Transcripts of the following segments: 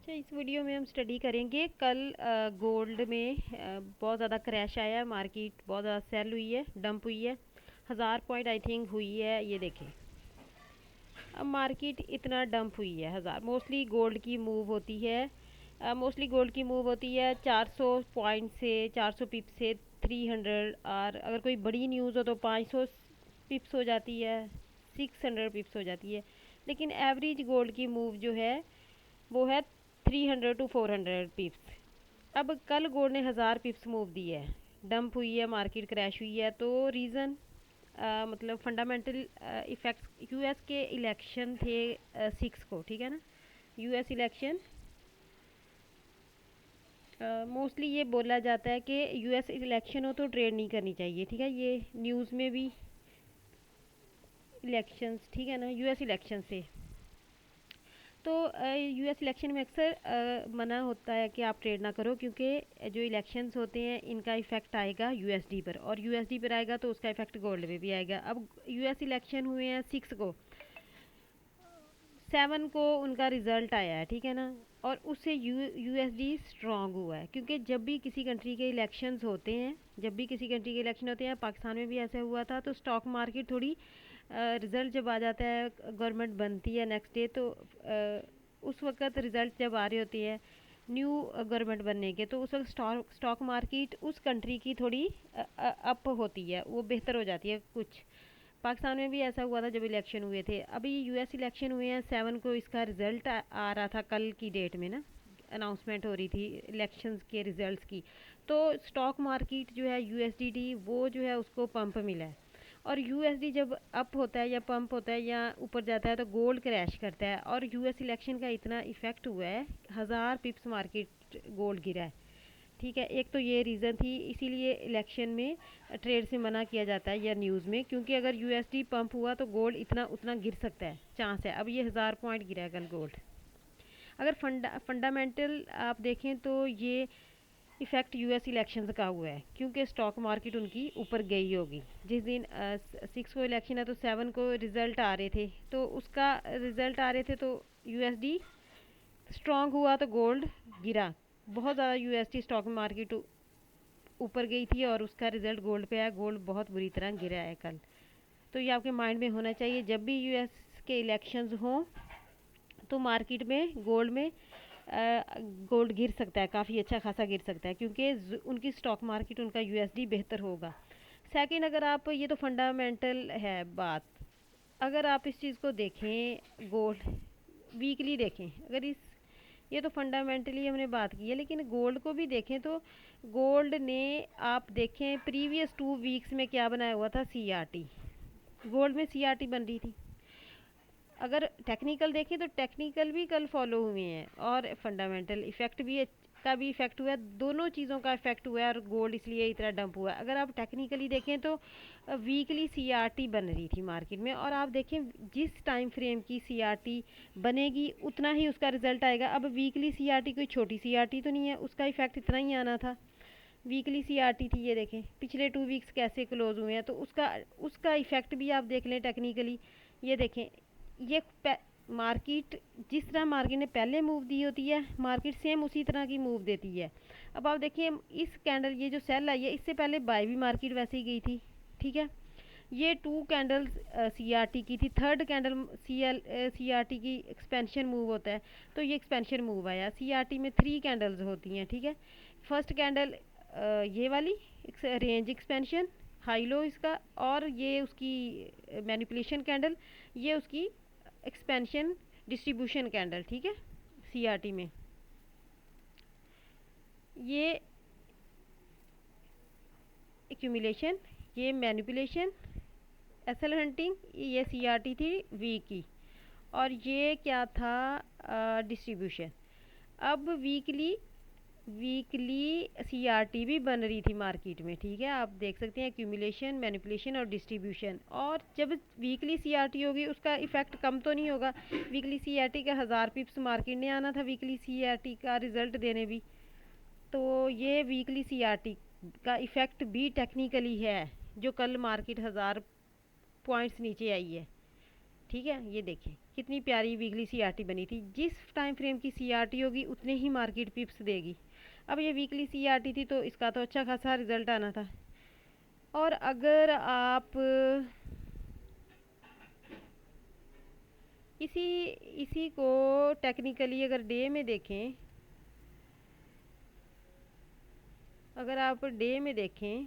अच्छा, इस वीडियो में हम स्टडी करेंगे कल गोल्ड में बहुत ज़्यादा क्रैश आया है। मार्केट बहुत ज़्यादा सेल हुई है, डंप हुई है। 1000 पॉइंट आई थिंक हुई है, ये देखें। अब मार्केट इतना डंप हुई है, 1000। मोस्टली गोल्ड की मूव होती है, 400 पॉइंट से, 400 पिप से 300। और अगर कोई बड़ी न्यूज़ हो तो 500 पिप्स हो जाती है, 600 पिप्स हो जाती है। लेकिन एवरेज गोल्ड की मूव जो है वो है 300 to 400 पिप्स। अब कल गोल्ड ने 1000 पिप्स मूव दी है, डंप हुई है, मार्केट क्रैश हुई है। तो रीज़न मतलब फंडामेंटल इफ़ेक्ट्स, यूएस के इलेक्शन थे 6 को, ठीक है ना। यूएस इलेक्शन मोस्टली ये बोला जाता है कि यूएस इलेक्शन हो तो ट्रेड नहीं करनी चाहिए, ठीक है। ये न्यूज़ में भी इलेक्शंस, ठीक है ना, यूएस इलेक्शन से। तो यूएस इलेक्शन में अक्सर मना होता है कि आप ट्रेड ना करो, क्योंकि जो इलेक्शंस होते हैं इनका इफ़ेक्ट आएगा यूएसडी पर, और यूएसडी पर आएगा तो उसका इफ़ेक्ट गोल्ड पे भी आएगा। अब यूएस इलेक्शन हुए हैं 6 को, 7 को उनका रिज़ल्ट आया है, ठीक है ना। और उससे यूएसडी स्ट्रांग हुआ है, क्योंकि जब भी किसी कंट्री के इलेक्शंस होते हैं, पाकिस्तान में भी ऐसा हुआ था, तो स्टॉक मार्केट थोड़ी रिज़ल्ट जब आ जाता है, गवर्नमेंट बनती है नेक्स्ट डे, तो उस वक्त रिज़ल्ट जब आ रहे होते हैं न्यू गवर्नमेंट बनने के, तो उस वक्त स्टॉक मार्केट उस कंट्री की थोड़ी अप होती है, वो बेहतर हो जाती है कुछ। पाकिस्तान में भी ऐसा हुआ था जब इलेक्शन हुए थे। अभी यूएस इलेक्शन हुए हैं 7 को, इसका रिज़ल्ट आ रहा था कल की डेट में ना, अनाउंसमेंट हो रही थी इलेक्शंस के रिज़ल्ट्स की। तो स्टॉक मार्केट जो है यूएसडीटी, वो जो है उसको पंप मिला है। और यूएसडी जब अप होता है या पंप होता है या ऊपर जाता है तो गोल्ड क्रैश करता है। और यूएस इलेक्शन का इतना इफ़ेक्ट हुआ है, 1000 पिप्स मार्केट गोल्ड गिरा है, ठीक है। एक तो ये रीज़न थी, इसीलिए इलेक्शन में ट्रेड से मना किया जाता है या न्यूज़ में, क्योंकि अगर यूएसडी पंप हुआ तो गोल्ड इतना उतना गिर सकता है, चांस है। अब ये 1000 पॉइंट गिरा है कल गोल्ड। अगर फंडामेंटल आप देखें तो ये इफ़ेक्ट यूएस इलेक्शंस का हुआ है, क्योंकि स्टॉक मार्केट उनकी ऊपर गई होगी। जिस दिन 6 को इलेक्शन है तो 7 को रिज़ल्ट आ रहे थे, तो उसका रिज़ल्ट आ रहे थे तो यूएसडी स्ट्रांग हुआ तो गोल्ड गिरा। बहुत ज़्यादा यूएसडी स्टॉक मार्केट ऊपर गई थी और उसका रिज़ल्ट गोल्ड पे आया, गोल्ड बहुत बुरी तरह गिरा है कल। तो ये आपके माइंड में होना चाहिए, जब भी यूएस के इलेक्शंस हों तो मार्केट में गोल्ड गिर सकता है, काफ़ी अच्छा खासा गिर सकता है, क्योंकि उनकी स्टॉक मार्केट, उनका यूएसडी बेहतर होगा। सेकंड, अगर आप, ये तो फंडामेंटल है बात, अगर आप इस चीज़ को देखें, गोल्ड वीकली देखें, अगर इस, ये तो फंडामेंटली हमने बात की है, लेकिन गोल्ड को भी देखें तो गोल्ड ने, आप देखें प्रीवियस 2 वीक्स में क्या बनाया हुआ था, सीआरटी। गोल्ड में सीआरटी बन रही थी। अगर टेक्निकल देखें तो टेक्निकल भी कल फॉलो हुए हैं, और फंडामेंटल इफेक्ट भी का भी इफेक्ट हुआ है, दोनों चीज़ों का इफेक्ट हुआ है, और गोल्ड इसलिए इतना डंप हुआ है। अगर आप टेक्निकली देखें तो वीकली सीआरटी बन रही थी मार्केट में, और आप देखें जिस टाइम फ्रेम की सीआरटी बनेगी उतना ही उसका रिजल्ट आएगा। अब वीकली सीआरटी कोई छोटी सीआरटी तो नहीं है, उसका इफेक्ट इतना ही आना था। वीकली सीआरटी थी, ये देखें पिछले 2 वीक्स कैसे क्लोज हुए हैं, तो उसका उसका इफेक्ट भी आप देख लें टेक्निकली। ये देखें, ये मार्केट, जिस तरह मार्केट ने पहले मूव दी होती है, मार्केट सेम उसी तरह की मूव देती है। अब आप देखिए इस कैंडल, ये जो सेल आई है, इससे पहले बाय भी मार्केट वैसे ही गई थी, ठीक है। ये 2 कैंडल्स सीआरटी की थी, थर्ड कैंडल सीआरटी की एक्सपेंशन मूव होता है, तो ये एक्सपेंशन मूव आया। सीआरटी में 3 कैंडल्स होती हैं, ठीक है। फर्स्ट कैंडल ये वाली रेंज एक्सपेंशन, हाई लो इसका, और ये उसकी मैनिपुलेशन कैंडल, ये उसकी एक्सपेंशन डिस्ट्रीब्यूशन कैंडल, ठीक है। सीआरटी में ये एक्यूमुलेशन, ये मैनिपुलेशन, एसएल हंटिंग, ये सीआरटी थी वीक की, और ये क्या था, डिस्ट्रीब्यूशन। अब वीकली वीकली सीआरटी भी बन रही थी मार्केट में, ठीक है। आप देख सकते हैं एक्यूमुलेशन, मैनिपुलेशन और डिस्ट्रीब्यूशन। और जब वीकली सीआरटी होगी उसका इफेक्ट कम तो नहीं होगा। वीकली सीआरटी का 1000 पिप्स मार्केट ने आना था, वीकली सीआरटी का रिजल्ट देने भी। तो ये वीकली सीआरटी का इफेक्ट भी टेक्निकली है, जो कल मार्केट 1000 पॉइंट्स नीचे आई है, ठीक है। ये देखें, कितनी प्यारी वीकली सीआरटी बनी थी। जिस टाइम फ्रेम की सीआरटी होगी उतने ही मार्केट पिप्स देगी। अब ये वीकली सीआरटी थी तो इसका तो अच्छा खासा रिजल्ट आना था। और अगर आप इसी इसी को टेक्निकली अगर डे में देखें, अगर आप डे में देखें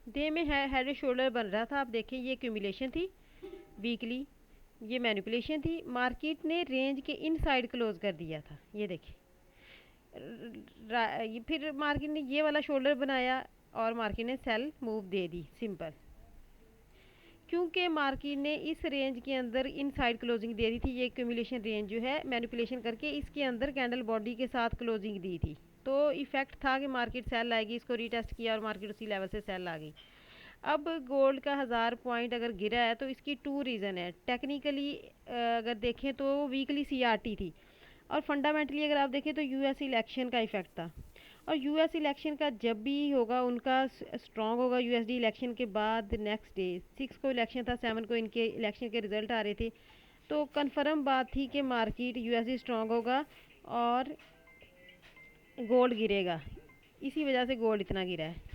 डे में हेड एंड शोल्डर बन रहा था। आप देखें ये एक्यूमुलेशन थी वीकली, ये मैनिपुलेशन थी। मार्केट ने रेंज के इनसाइड क्लोज कर दिया था, ये देखिए। फिर मार्केट ने ये वाला शोल्डर बनाया और मार्केट ने सेल मूव दे दी, सिंपल। क्योंकि मार्केट ने इस रेंज के अंदर इनसाइड क्लोजिंग दे दी थी। ये एक्यूमुलेशन रेंज जो है मैनिपुलेशन करके इसके अंदर कैंडल बॉडी के साथ क्लोजिंग दी थी, तो इफेक्ट था कि मार्केट सेल आएगी। इसको रीटेस्ट किया और मार्केट उसी लेवल से सेल आ गई। अब गोल्ड का 1000 पॉइंट अगर गिरा है तो इसकी 2 रीज़न है। टेक्निकली अगर देखें तो वीकली सीआरटी थी, और फंडामेंटली अगर आप देखें तो यूएस इलेक्शन का इफेक्ट था। और यूएस इलेक्शन का जब भी होगा उनका स्ट्रॉन्ग होगा। यूएसडी इलेक्शन के बाद नेक्स्ट डे 6 को इलेक्शन था, 7 को इनके इलेक्शन के रिजल्ट आ रहे थे, तो कन्फर्म बात थी कि मार्केट यूएसडी स्ट्रॉन्ग होगा और गोल्ड गिरेगा। इसी वजह से गोल्ड इतना गिरा है।